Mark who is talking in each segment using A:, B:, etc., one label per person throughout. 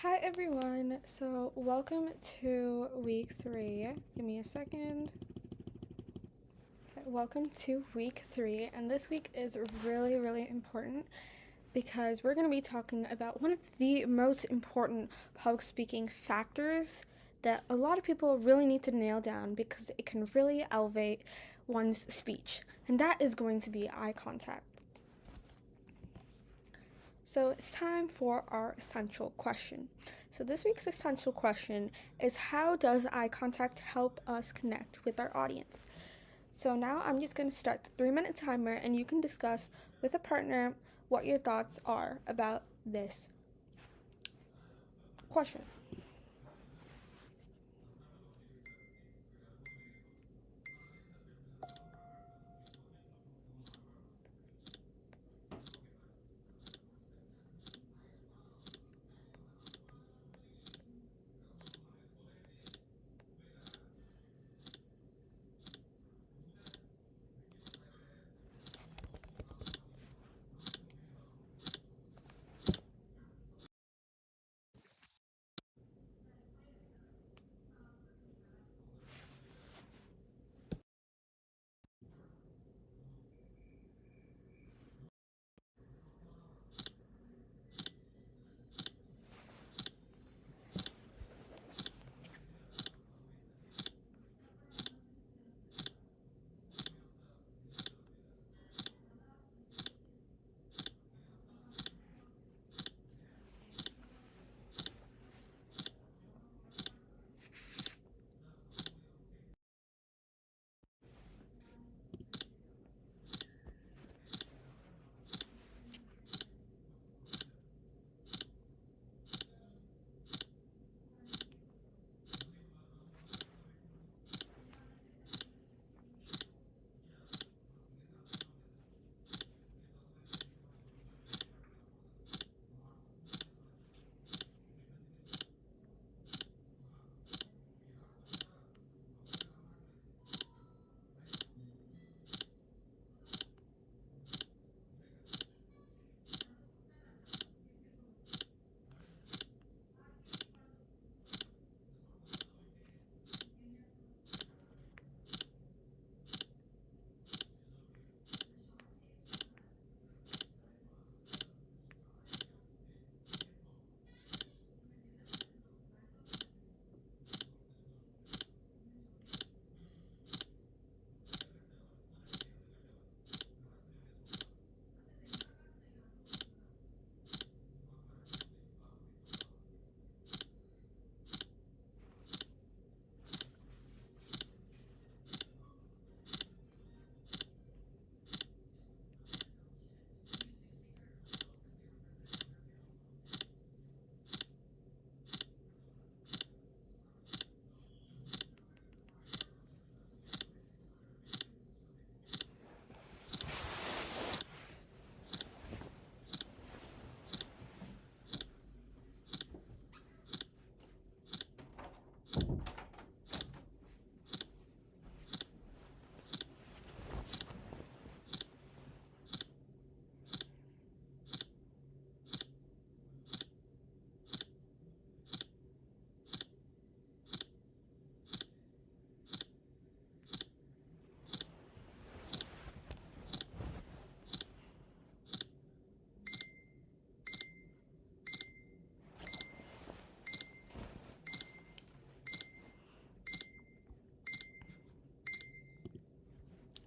A: Hi everyone, so welcome to week 3. Give me a second. Okay, welcome to week 3, and this week is really important because we're going to be talking about one of the most important public speaking factors that a lot of people really need to nail down because it can really elevate one's speech, and that is going to be eye contact. So it's time for our essential question. So this week's essential question is, how does eye contact help us connect with our audience? So now I'm just going to start the 3-minute timer, and you can discuss with a partner what your thoughts are about this question.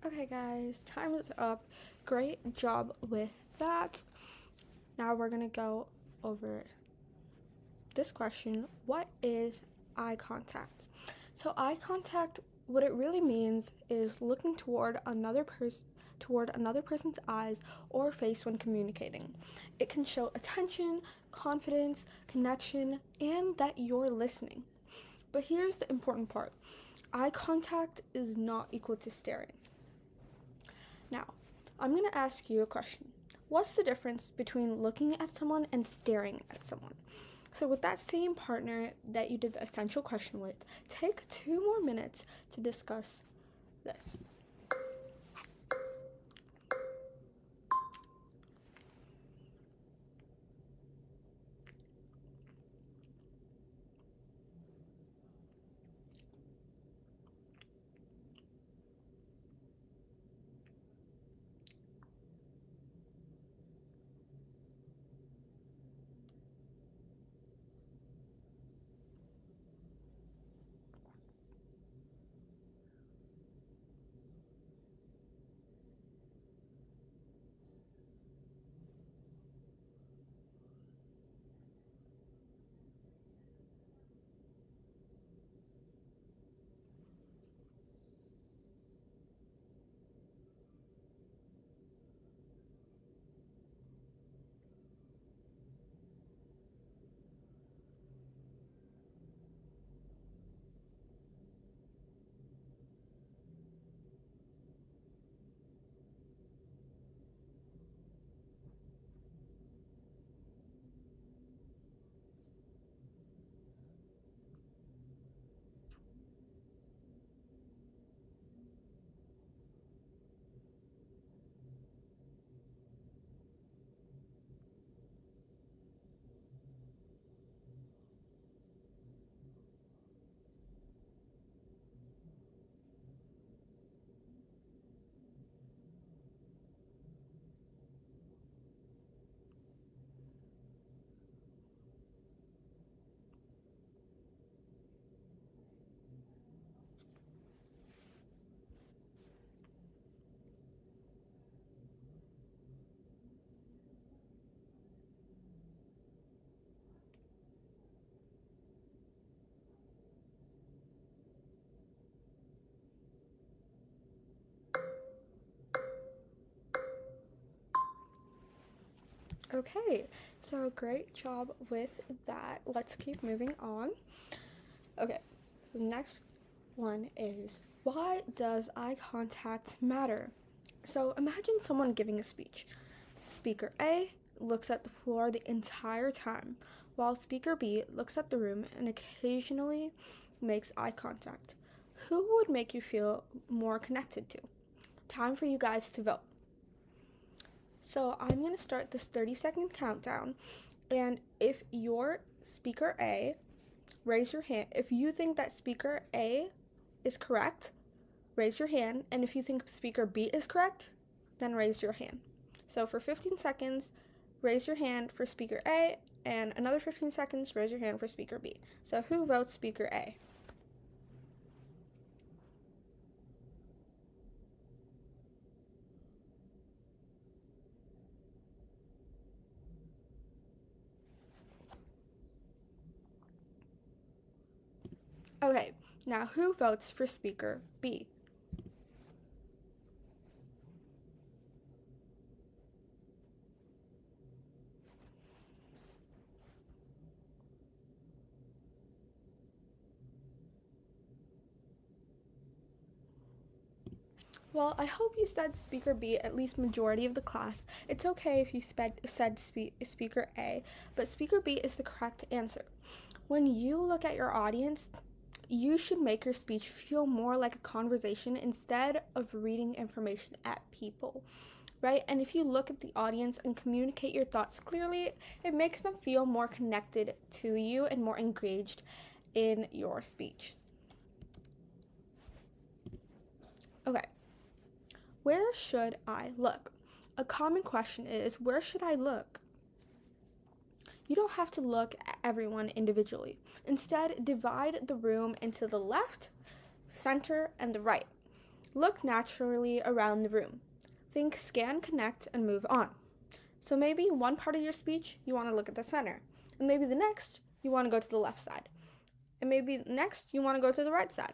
A: Okay guys, time is up. Great job with that. Now we're going to go over this question. What is eye contact? So eye contact, what it really means is looking toward another person's eyes or face when communicating. It can show attention, confidence, connection, and that you're listening. But here's the important part. Eye contact is not equal to staring. Now, I'm going to ask you a question. What's the difference between looking at someone and staring at someone? So with that same partner that you did the essential question with, take 2 more minutes to discuss this. Okay, so great job with that. Let's keep moving on. Okay, so the next one is, why does eye contact matter? So imagine someone giving a speech. Speaker A looks at the floor the entire time, while speaker B looks at the room and occasionally makes eye contact. Who would make you feel more connected to? Time for you guys to vote. So I'm going to start this 30-second countdown, and if you're speaker A, raise your hand. If you think that speaker A is correct, raise your hand, and if you think speaker B is correct, then raise your hand. So for 15 seconds, raise your hand for speaker A, and another 15 seconds, raise your hand for speaker B. So who votes speaker A? Okay, now who votes for speaker B? Well, I hope you said speaker B at least majority of the class. It's okay if you said speaker A, but speaker B is the correct answer. When you look at your audience, you should make your speech feel more like a conversation instead of reading information at people, right? And if you look at the audience and communicate your thoughts clearly, it makes them feel more connected to you and more engaged in your speech. Okay. Where should I look? A common question is, where should I look? You don't have to look at everyone individually. Instead, divide the room into the left, center, and the right. Look naturally around the room. Think, scan, connect, and move on. So maybe one part of your speech, you want to look at the center. And maybe the next, you want to go to the left side. And maybe next, you want to go to the right side.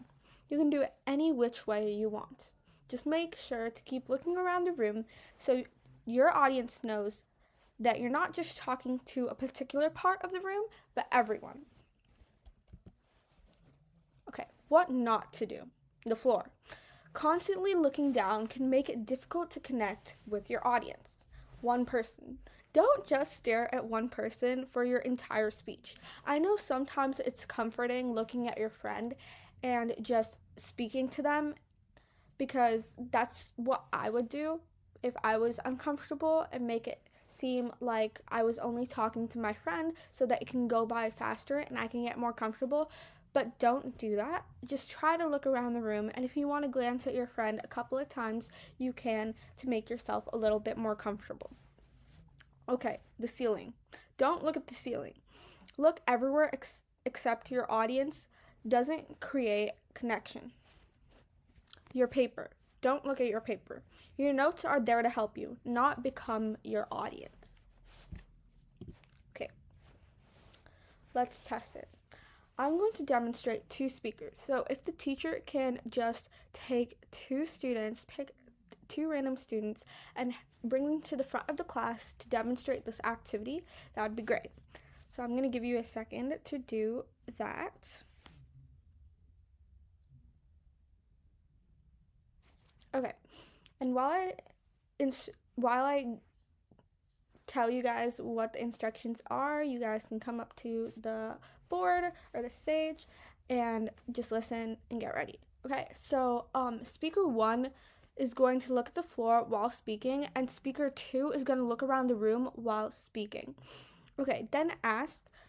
A: You can do it any which way you want. Just make sure to keep looking around the room so your audience knows that you're not just talking to a particular part of the room, but everyone. Okay, what not to do? The floor. Constantly looking down can make it difficult to connect with your audience. One person. Don't just stare at one person for your entire speech. I know sometimes it's comforting looking at your friend and just speaking to them, because that's what I would do if I was uncomfortable, and make it seem like I was only talking to my friend so that it can go by faster and I can get more comfortable. But don't do that. Just try to look around the room, and if you want to glance at your friend a couple of times, you can, to make yourself a little bit more comfortable. Okay, the ceiling. Don't look at the ceiling. Look everywhere except your audience doesn't create connection. Your paper. Don't look at your paper. Your notes are there to help you, not become your audience. Okay, let's test it. I'm going to demonstrate two speakers. So if the teacher can just take pick two random students and bring them to the front of the class to demonstrate this activity, that would be great. So I'm going to give you a second to do that. Okay, and while I tell you guys what the instructions are, you guys can come up to the board or the stage and just listen and get ready. Okay, so speaker 1 is going to look at the floor while speaking, and speaker 2 is going to look around the room while speaking. Okay, then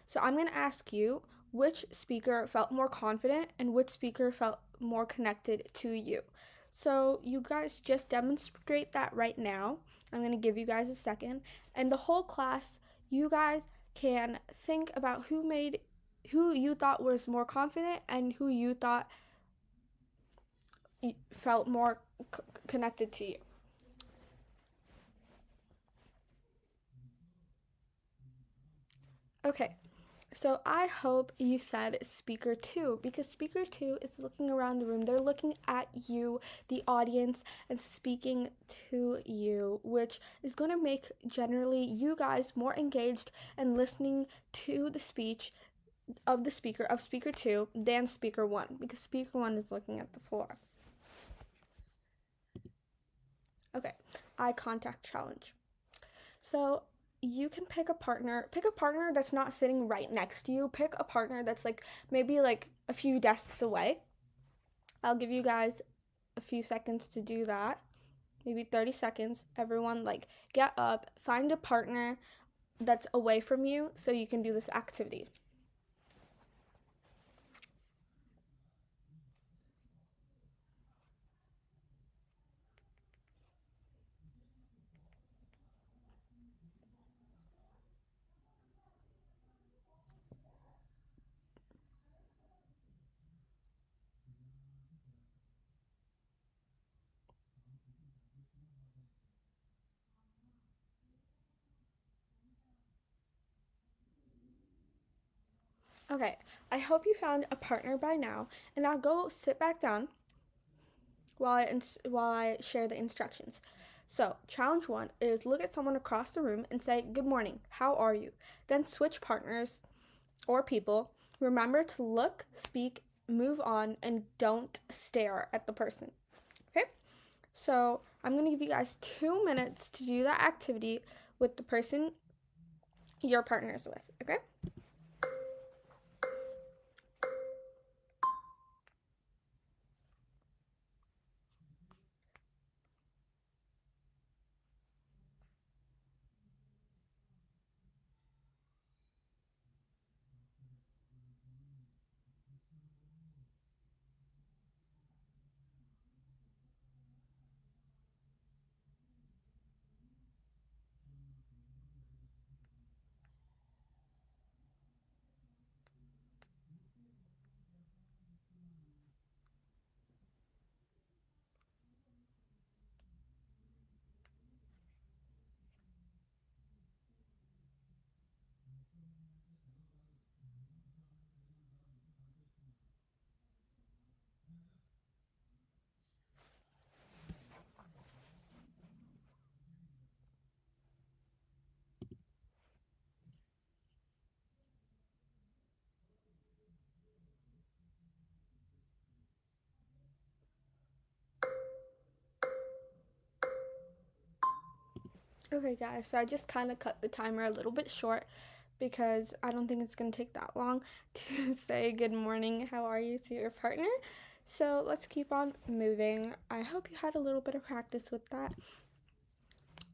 A: so I'm going to ask you which speaker felt more confident and which speaker felt more connected to you. So you guys just demonstrate that right now. I'm going to give you guys a second. And the whole class, you guys can think about who you thought was more confident and who you thought felt more connected to you. Okay, So I hope you said speaker two, because speaker two is looking around the room. They're looking at you, the audience, and speaking to you, which is going to make generally you guys more engaged and listening to the speech of the speaker, of speaker two, than speaker one, because speaker one is looking at the floor. Okay, eye contact challenge. So you can pick a partner that's not sitting right next to you. Pick a partner that's like maybe like a few desks away. I'll give you guys a few seconds to do that. Maybe 30 seconds. Everyone like get up, find a partner that's away from you so you can do this activity. Okay, I hope you found a partner by now, and now go sit back down while I share the instructions. So, challenge one is look at someone across the room and say, "Good morning, how are you?" Then switch partners or people. Remember to look, speak, move on, and don't stare at the person. Okay? So, I'm going to give you guys 2 minutes to do that activity with the person your partner's with. Okay? Okay, guys, so I just kind of cut the timer a little bit short because I don't think it's going to take that long to say good morning, how are you to your partner. So let's keep on moving. I hope you had a little bit of practice with that.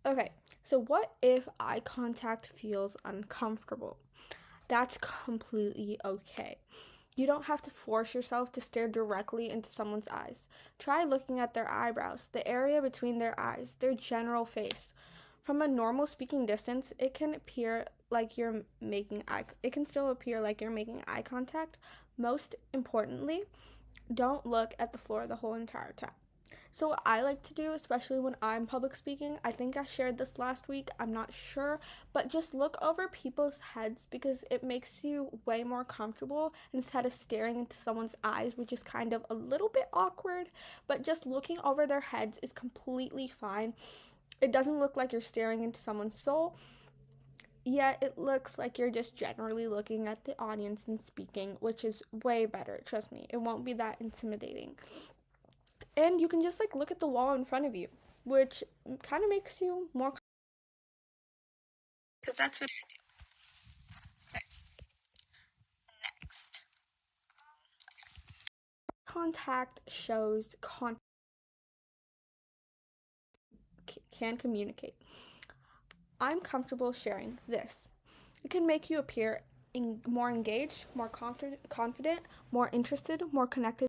A: Okay, so what if eye contact feels uncomfortable? That's completely okay. You don't have to force yourself to stare directly into someone's eyes. Try looking at their eyebrows, the area between their eyes, their general face. From a normal speaking distance, it can still appear like you're making eye contact. Most importantly, don't look at the floor the whole entire time. So what I like to do, especially when I'm public speaking, I think I shared this last week, I'm not sure, but just look over people's heads because it makes you way more comfortable instead of staring into someone's eyes, which is kind of a little bit awkward, but just looking over their heads is completely fine. It doesn't look like you're staring into someone's soul, yet it looks like you're just generally looking at the audience and speaking, which is way better. Trust me, it won't be that intimidating. And you can just like look at the wall in front of you, which kind of makes you more, because that's what I do. Okay, next. Contact shows can communicate. I'm comfortable sharing this. It can make you appear more engaged, more confident, more interested, more connected.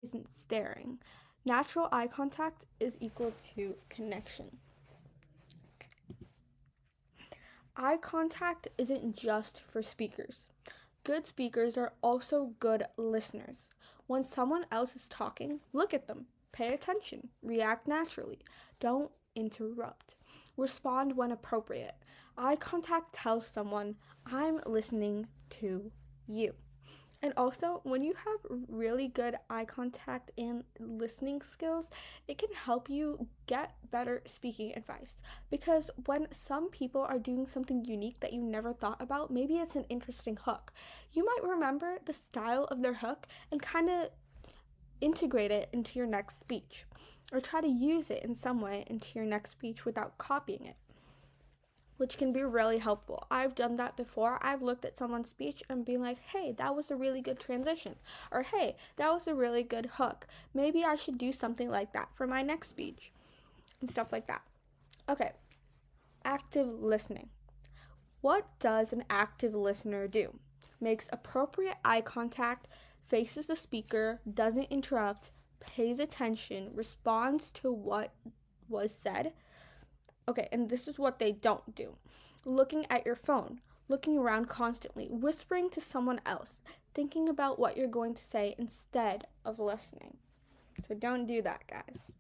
A: Isn't staring. Natural eye contact is equal to connection. Eye contact isn't just for speakers. Good speakers are also good listeners. When someone else is talking, look at them, pay attention, react naturally. Don't interrupt. Respond when appropriate. Eye contact tells someone, I'm listening to you. And also, when you have really good eye contact and listening skills, it can help you get better speaking advice. Because when some people are doing something unique that you never thought about, maybe it's an interesting hook, you might remember the style of their hook and kind of integrate it into your next speech, or try to use it in some way into your next speech without copying it, which can be really helpful. I've done that before. I've looked at someone's speech and been like, hey, that was a really good transition. Or hey, that was a really good hook. Maybe I should do something like that for my next speech. And stuff like that. Okay, active listening. What does an active listener do? Makes appropriate eye contact, faces the speaker, doesn't interrupt, pays attention, responds to what was said. Okay, and this is what they don't do. Looking at your phone, looking around constantly, whispering to someone else, thinking about what you're going to say instead of listening. So don't do that, guys.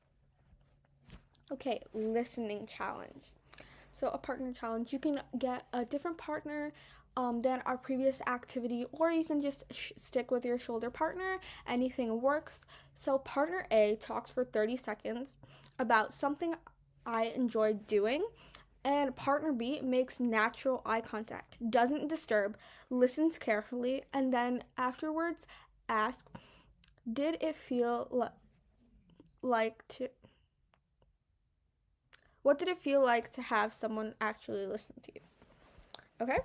A: Okay, listening challenge. So a partner challenge, you can get a different partner than our previous activity, or you can just stick with your shoulder partner. Anything works. So partner A talks for 30 seconds about something I enjoy doing, and partner B makes natural eye contact, doesn't disturb, listens carefully, and then afterwards ask, did it feel like to what did it feel like to have someone actually listen to you? Okay?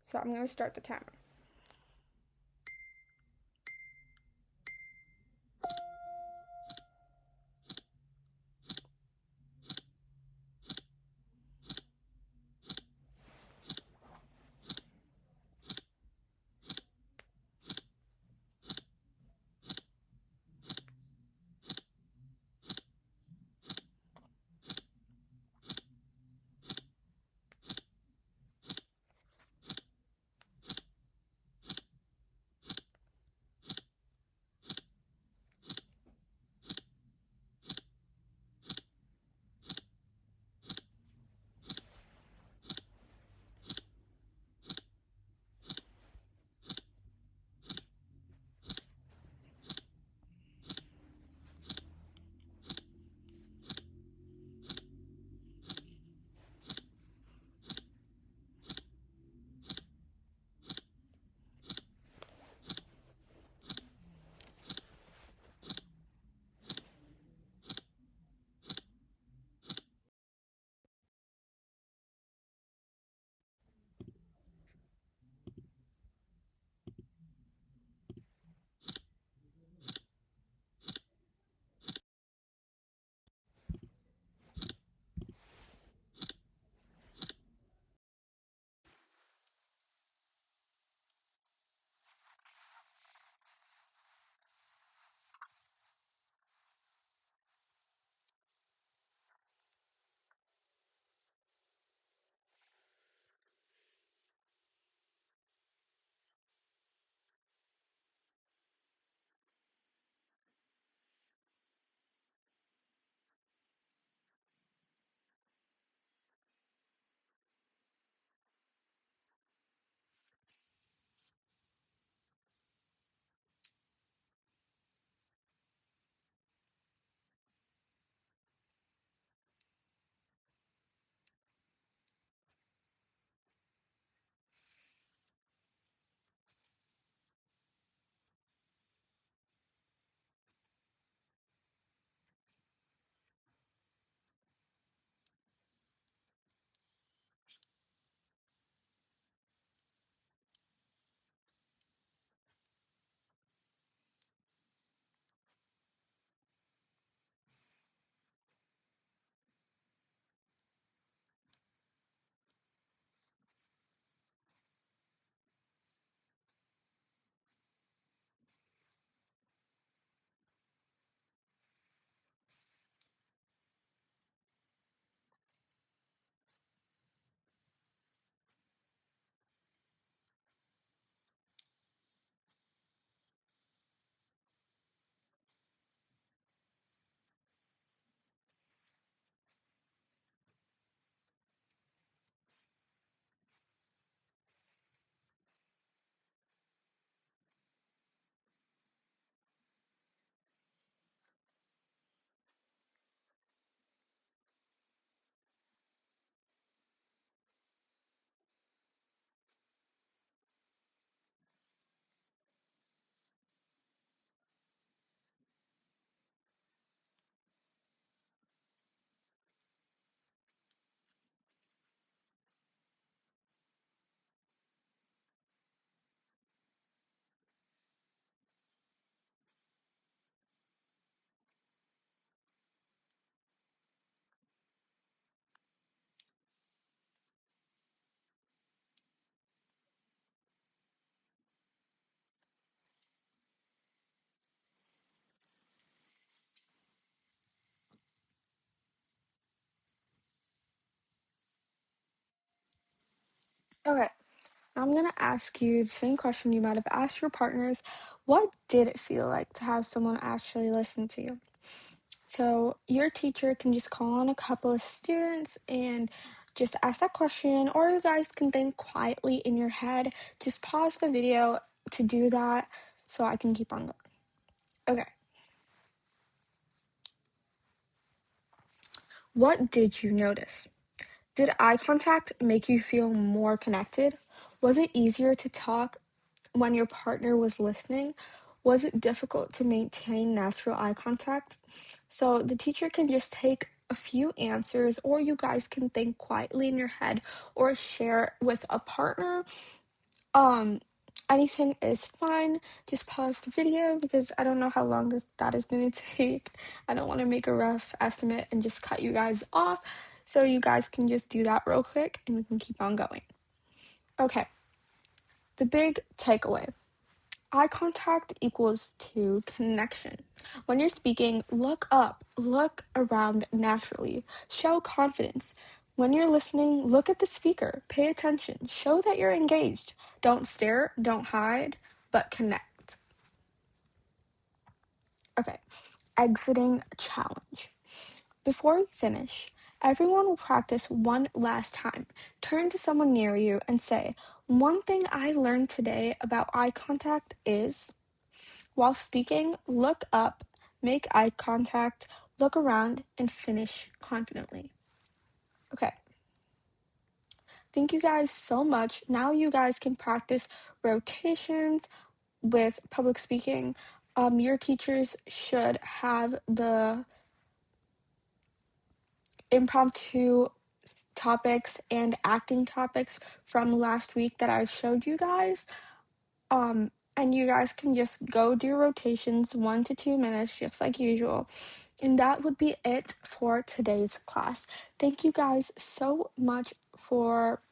A: So I'm going to start the timer. Okay, I'm gonna ask you the same question you might have asked your partners. What did it feel like to have someone actually listen to you? So your teacher can just call on a couple of students and just ask that question, or you guys can think quietly in your head. Just pause the video to do that so I can keep on going. Okay. What did you notice? Did eye contact make you feel more connected? Was it easier to talk when your partner was listening? Was it difficult to maintain natural eye contact? So the teacher can just take a few answers, or you guys can think quietly in your head or share with a partner. Um, Anything is fine. Just pause the video because I don't know how long that is going to take. I don't want to make a rough estimate and just cut you guys off. So you guys can just do that real quick and we can keep on going. Okay, the big takeaway. Eye contact equals to connection. When you're speaking, look up, look around naturally, show confidence. When you're listening, look at the speaker, pay attention, show that you're engaged. Don't stare, don't hide, but connect. Okay, exiting challenge. Before we finish, everyone will practice one last time. Turn to someone near you and say, "One thing I learned today about eye contact is," while speaking, look up, make eye contact, look around, and finish confidently. Okay. Thank you guys so much. Now you guys can practice rotations with public speaking. Your teachers should have the impromptu topics and acting topics from last week that I showed you guys. And you guys can just go do rotations 1 to 2 minutes, just like usual. And that would be it for today's class. Thank you guys so much for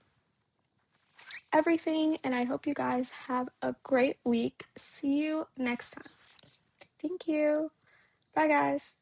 A: everything, and I hope you guys have a great week. See you next time. Thank you. Bye, guys.